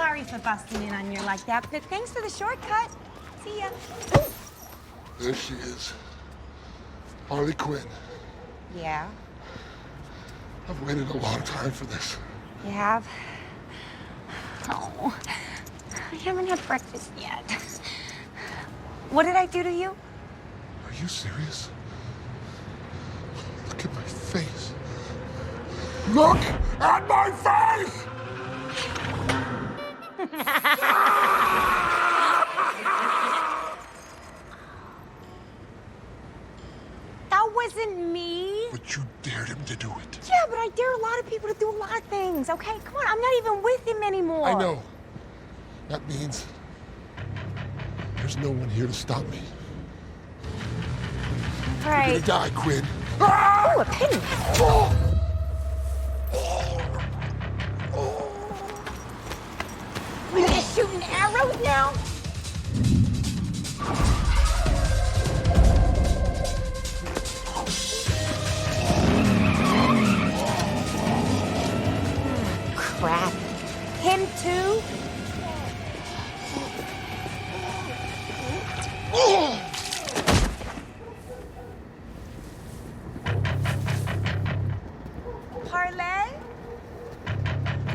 Sorry for busting in on you like that, but thanks for the shortcut. See ya. There she is. Harley Quinn. Yeah? I've waited a long time for this. You have? Oh, I haven't had breakfast yet. What did I do to you? Are you serious? Look at my face. Look at my face! That wasn't me. But you dared him to do it. Yeah, but I dare a lot of people to do a lot of things, okay? Come on, I'm not even with him anymore. I know. That means there's no one here to stop me. Right. You're gonna die, Quinn. Oh, a penny. We're just shooting arrows now? Crap. Him too? Oh!